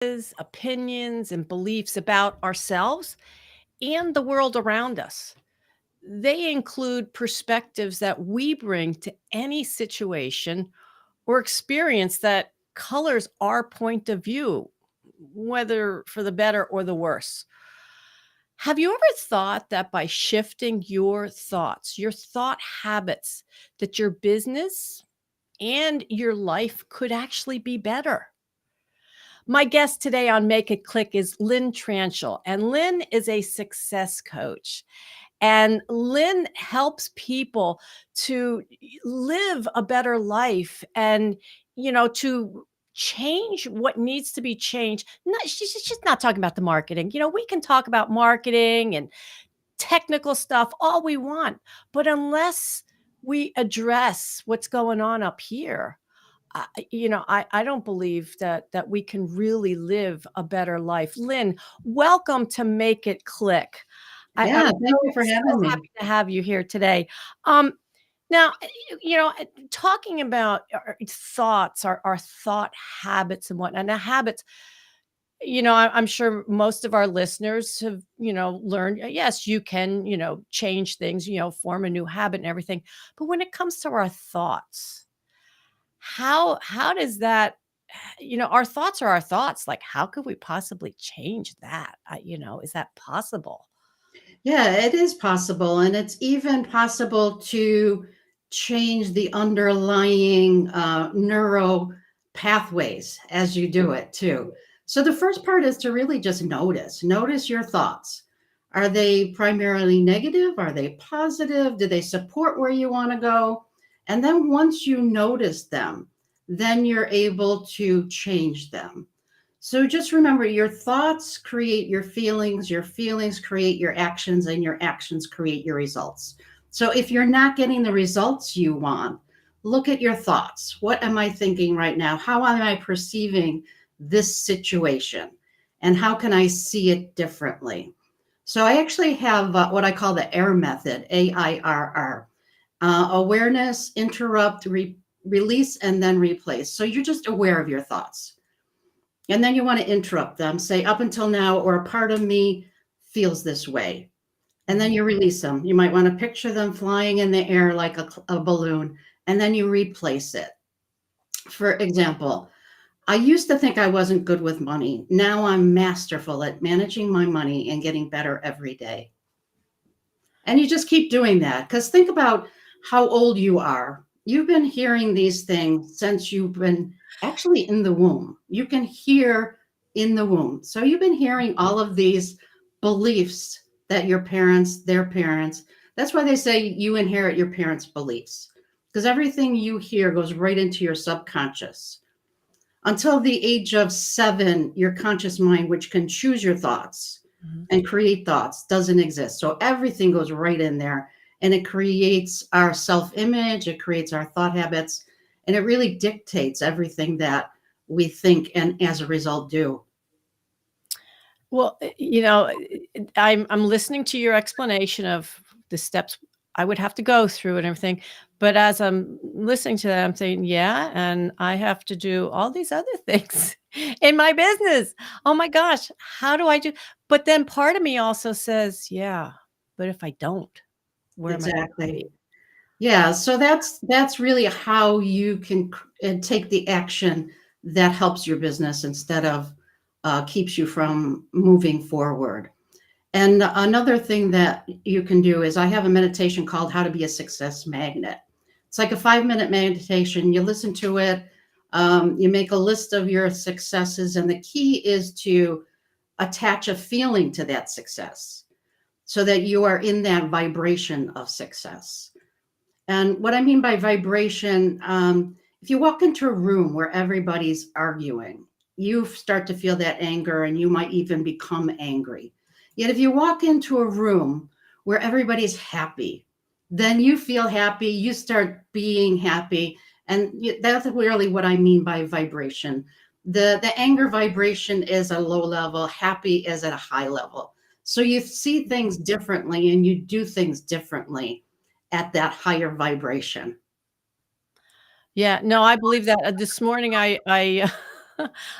opinions, and beliefs about ourselves and the world around us. They include perspectives that we bring to any situation or experience that colors our point of view, whether for the better or the worse. Have you ever thought that by shifting your thoughts, your thought habits, that your business and your life could actually be better? My guest today on Make It Click is Lynn Tranchell, and Lynn is a success coach. And Lynn helps people to live a better life and, to change what needs to be changed. Not, she's just not talking about the marketing. We can talk about marketing and technical stuff all we want, but unless we address what's going on up here, I don't believe that we can really live a better life. Lynn, welcome to Make It Click. I'm Yeah, thank you for so having me. happy to have you here today. Um, now, talking about our thoughts, our thought habits and whatnot. Now, habits, I'm sure most of our listeners have, learned, yes, you can, change things, form a new habit and everything. But when it comes to our thoughts, how does that our thoughts are our thoughts. Like, how could we possibly change that? Is that possible? Yeah, it is possible. And it's even possible to change the underlying neuro pathways as you do it too. So the first part is to really just notice your thoughts. Are they primarily negative? Are they positive? Do they support where you want to go? And then once you notice them, then you're able to change them. So just remember, your thoughts create your feelings create your actions, and your actions create your results. So if you're not getting the results you want, look at your thoughts. What am I thinking right now? How am I perceiving this situation? And how can I see it differently? So I actually have what I call the AIR method, AIRR. Awareness, interrupt, release, and then replace. So you're just aware of your thoughts. And then you want to interrupt them, say, up until now, or a part of me feels this way. And then you release them. You might want to picture them flying in the air like a balloon, and then you replace it. For example, I used to think I wasn't good with money. Now I'm masterful at managing my money and getting better every day. And you just keep doing that, because think about how old you are. You've been hearing these things since you've been actually in the womb. You can hear in the womb. So you've been hearing all of these beliefs that your parents, their parents, that's why they say you inherit your parents' beliefs, because everything you hear goes right into your subconscious. Until the age of 7, your conscious mind, which can choose your thoughts Mhm. and create thoughts, doesn't exist. So everything goes right in there, and it creates our self image, it creates our thought habits, and it really dictates everything that we think and as a result do. Well, I'm listening to your explanation of the steps I would have to go through and everything, but as I'm listening to that, I'm saying, "Yeah, and I have to do all these other things in my business. Oh my gosh, how do I do?" But then part of me also says, "Yeah, but if I don't, where am I gonna Exactly. be?" Yeah, so that's really how you can take the action that helps your business instead of keeps you from moving forward. And another thing that you can do is I have a meditation called How to Be a Success Magnet. It's like a 5-minute meditation. You listen to it, you make a list of your successes, and the key is to attach a feeling to that success so that you are in that vibration of success. And what I mean by vibration, if you walk into a room where everybody's arguing, you start to feel that anger and you might even become angry. Yet if you walk into a room where everybody's happy, then you feel happy, you start being happy. And that's really what I mean by vibration. The anger vibration is a low level, happy is at a high level. So you see things differently and you do things differently at that higher vibration. Yeah, no, I believe that. This morning, I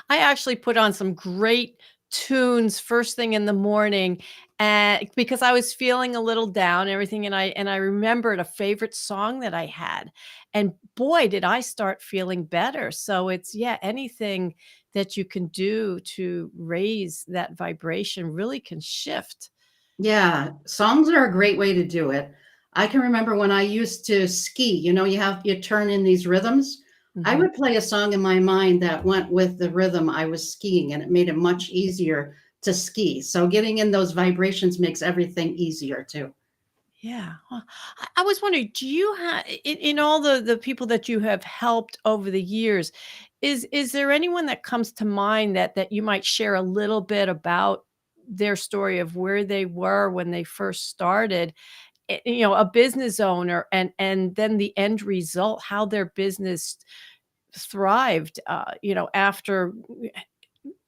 I actually put on some great tunes first thing in the morning, and because I was feeling a little down and everything, and I remembered a favorite song that I had, and boy, did I start feeling better. So it's yeah, anything that you can do to raise that vibration really can shift. Yeah, songs are a great way to do it. I can remember when I used to ski, you turn in these rhythms. I Mhm. would play a song in my mind that went with the rhythm I was skiing, and it made it much easier to ski. So getting in those vibrations makes everything easier too. Yeah. Well, I was wondering, do you have in all the people that you have helped over the years, is there anyone that comes to mind that you might share a little bit about their story of where they were when they first started, a business owner and then the end result, how their business thrived, after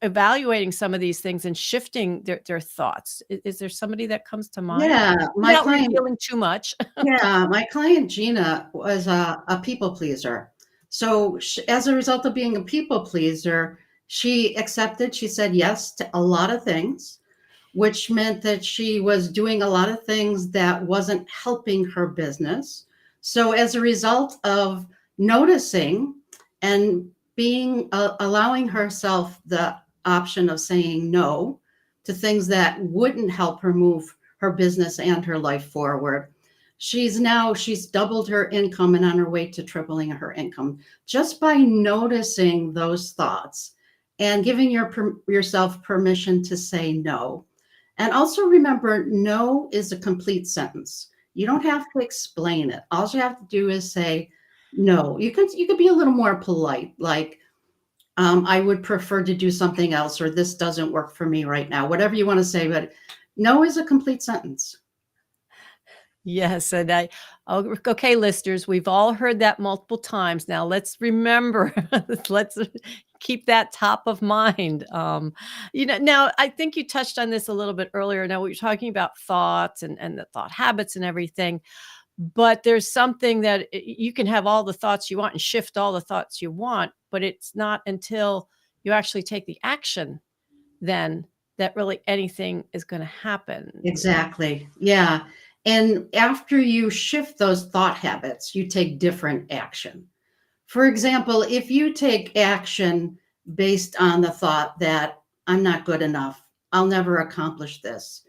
evaluating some of these things and shifting their thoughts. Is there somebody that comes to mind Yeah, my without client revealing too much? Yeah, my client Gina was a people pleaser. So, as a result of being a people pleaser, she said yes to a lot of things, which meant that she was doing a lot of things that wasn't helping her business. So, as a result of noticing and allowing herself the option of saying no to things that wouldn't help her move her business and her life forward, she's doubled her income and on her way to tripling her income just by noticing those thoughts and giving yourself permission to say no. And also remember, no is a complete sentence. You don't have to explain it. All you have to do is say no. You could be a little more polite, like I would prefer to do something else, or this doesn't work for me right now. Whatever you want to say, but no is a complete sentence. Yes, and okay, listeners, we've all heard that multiple times. Now let's remember, let's keep that top of mind. Now I think you touched on this a little bit earlier. Now we were talking about thoughts and the thought habits and everything, but there's something that you can have all the thoughts you want and shift all the thoughts you want, but it's not until you actually take the action then that really anything is going to happen. Exactly. Yeah. And after you shift those thought habits, you take different action. For example, if you take action based on the thought that I'm not good enough, I'll never accomplish this,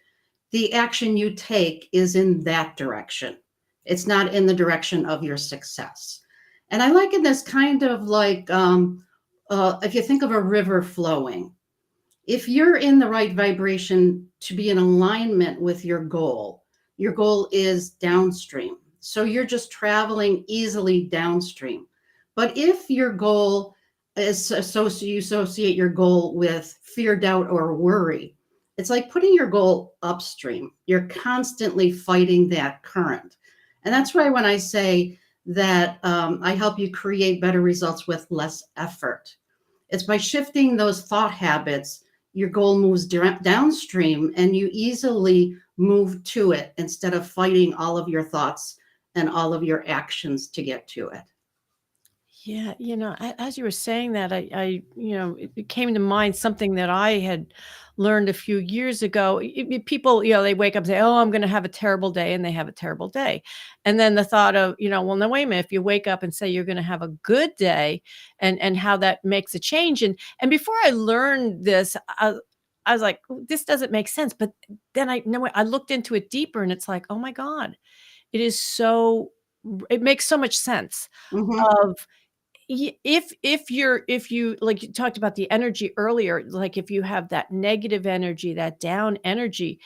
the action you take is in that direction. It's not in the direction of your success. And I liken this kind of like if you think of a river flowing, if you're in the right vibration to be in alignment with your goal is downstream. So you're just traveling easily downstream. But if your goal you associate your goal with fear, doubt, or worry, it's like putting your goal upstream. You're constantly fighting that current. And that's why when I say that I help you create better results with less effort, it's by shifting those thought habits, your goal moves downstream and you easily move to it instead of fighting all of your thoughts and all of your actions to get to it. Yeah, as you were saying that, it came to mind something that I had learned a few years ago. People, they wake up and say, "Oh, I'm going to have a terrible day," and they have a terrible day. And then the thought of, well, no, wait a minute. If you wake up and say you're going to have a good day, and how that makes a change, and before I learned this, I was like, this doesn't make sense. But then I looked into it deeper, and it's like, oh my God, it is so. It makes so much sense Hmm. of if you like you talked about the energy earlier, like if you have that negative energy, that down energy,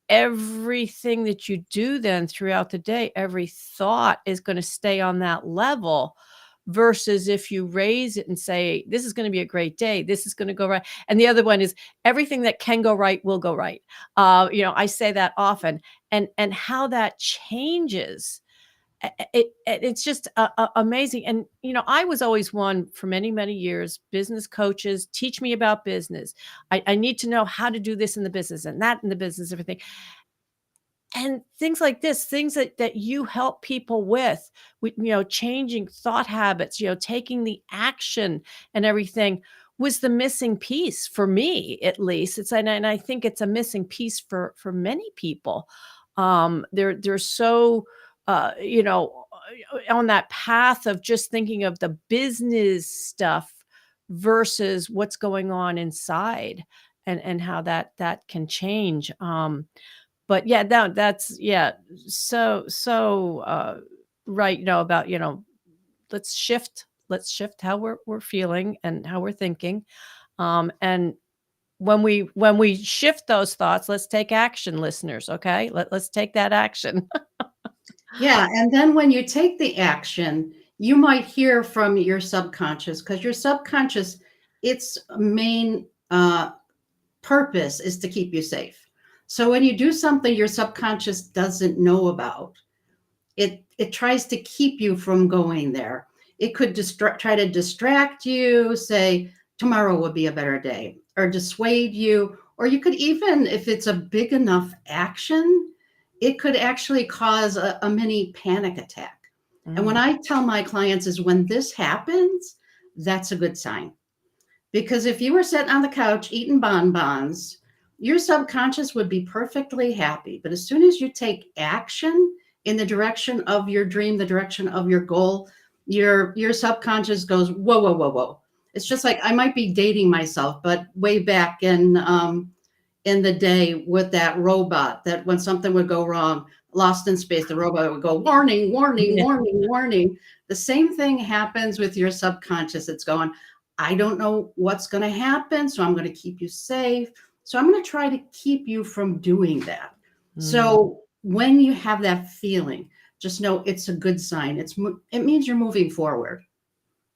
everything that you do then throughout the day, every thought is going to stay on that level versus if you raise it and say, this is going to be a great day, this is going to go right. And the other one is everything that can go right will go right. I say that often and how that changes it's just amazing. And, I was always one for many, many years, business coaches teach me about business. I need to know how to do this in the business and that in the business, everything. And things like this, things that you help people with, changing thought habits, taking the action and everything. was the missing piece for me, at least. And I think it's a missing piece for many people. They're so on that path of just thinking of the business stuff versus what's going on inside, and how that can change. But yeah, that's yeah, so right, about, let's shift how we're feeling and how we're thinking. And when we shift those thoughts, let's take action, listeners. Okay, let's take that action. Yeah, and then when you take the action, you might hear from your subconscious, because your subconscious, its main purpose is to keep you safe. So when you do something your subconscious doesn't know about, it tries to keep you from going there. It could try to distract you, say tomorrow will be a better day, or dissuade you, or you could even, if it's a big enough action, it could actually cause a mini panic attack. And when Mm, I tell my clients is when this happens, that's a good sign. Because if you were sitting on the couch eating bonbons, your subconscious would be perfectly happy. But as soon as you take action in the direction of your dream, the direction of your goal, your subconscious goes, whoa, whoa, whoa, whoa. It's just like I might be dating myself, but way back in the day with that robot, that when something would go wrong, Lost in Space, the robot would go, warning, warning, yeah. warning, warning. The same thing happens with your subconscious. It's going, I don't know what's going to happen, so I'm going to keep you safe. So I'm going to try to keep you from doing that. Mm. So when you have that feeling, just know it's a good sign. It means you're moving forward.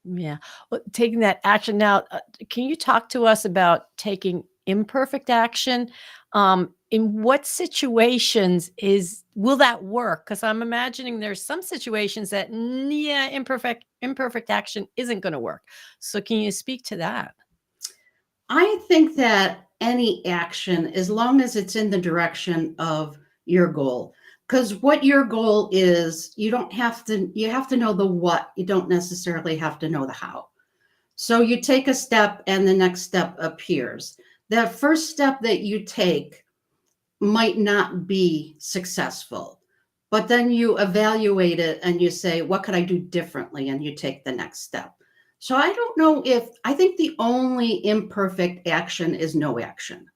Yeah. Well, taking that action now, can you talk to us about taking imperfect action? In what situations will that work? Because I'm imagining there's some situations that, yeah, imperfect action isn't going to work. So can you speak to that? I think that any action, as long as it's in the direction of your goal, because what your goal is, you have to know the what, you don't necessarily have to know the how. So you take a step and the next step appears. That first step that you take might not be successful, but then you evaluate it and you say, what could I do differently? And you take the next step. So I don't know, if I think the only imperfect action is no action.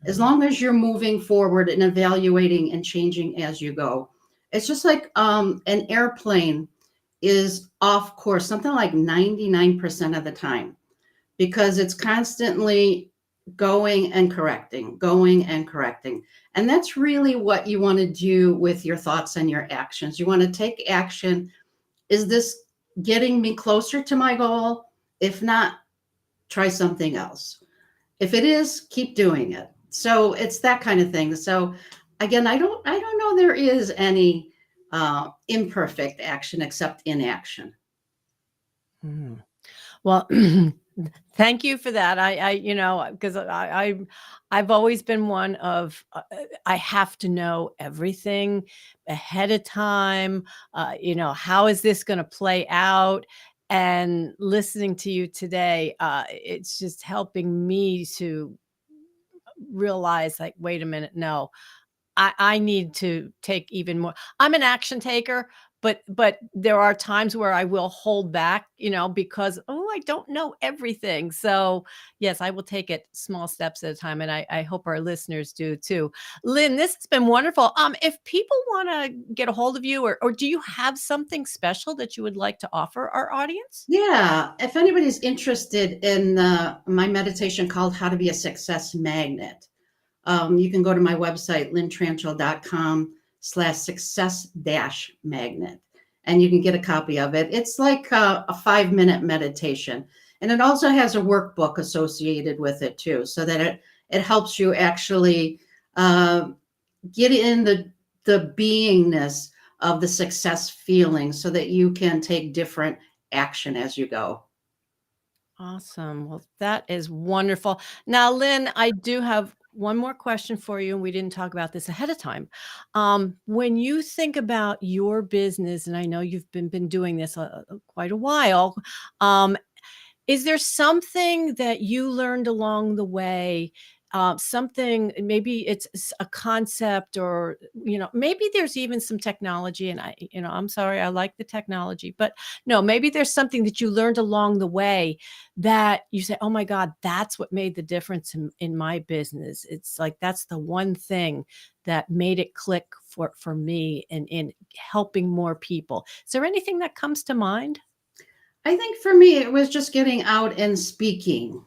As long as you're moving forward and evaluating and changing as you go. It's just like an airplane is off course something like 99% of the time, because it's constantly going and correcting, going and correcting. And that's really what you want to do with your thoughts and your actions. You want to take action. Is this getting me closer to my goal? If not, try something else. If it is, keep doing it. So it's that kind of thing. So again, I don't know there is any imperfect action except inaction. Mm. Well, thank you for that. Because I've always been one of, I have to know everything ahead of time. How is this going to play out? And listening to you today, it's just helping me to realize, like, wait a minute, no, I need to take even more. I'm an action taker, but there are times where I will hold back, because, oh, I don't know everything. So, yes, I will take it small steps at a time, and I hope our listeners do too. Lynn, this has been wonderful. If people wanna get a hold of you, or do you have something special that you would like to offer our audience? Yeah, if anybody's interested in my meditation called How to Be a Success Magnet, you can go to my website, lyntranchell.com/success dash magnet, and you can get a copy of it. It's like a 5-minute meditation. And it also has a workbook associated with it too, so that it helps you actually uh, get in the beingness of the success feeling so that you can take different action as you go. Awesome. Well, that is wonderful. Now, Lynn, I do have one more question for you, and we didn't talk about this ahead of time. When you think about your business, and I know you've been doing this quite a while, um, Is there something that you learned along the way? Something, maybe it's a concept, or maybe there's even some technology. And I'm sorry, I like the technology, but no, maybe there's something that you learned along the way that you say, "Oh my God, that's what made the difference in my business." It's like that's the one thing that made it click for me in helping more people. Is there anything that comes to mind? I think for me, it was just getting out and speaking,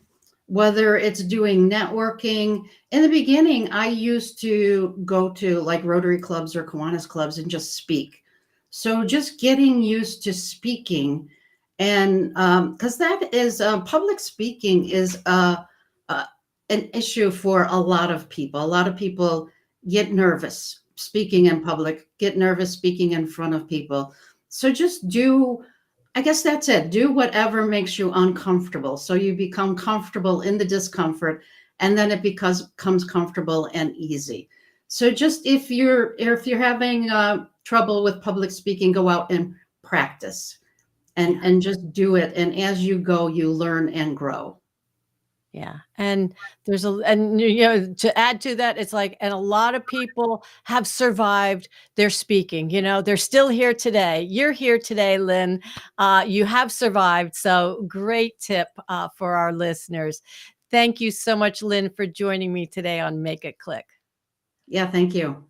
whether it's doing networking. In the beginning, I used to go to like Rotary clubs or Kiwanis clubs and just speak. So just getting used to speaking, and because that is public speaking is uh, an issue for a lot of people. A lot of people get nervous speaking in public, get nervous speaking in front of people. So just do, I guess that's it. Do whatever makes you uncomfortable. So you become comfortable in the discomfort, and then it becomes comfortable and easy. So just if you're having trouble with public speaking, go out and practice, Yeah. and just do it. And as you go, you learn and grow. Yeah, and to add to that, it's like, and a lot of people have survived their speaking, they're still here today. You're here today, Lynn. You have survived, so great tip, for our listeners. Thank you so much, Lynn, for joining me today on Make It Click. Yeah, thank you.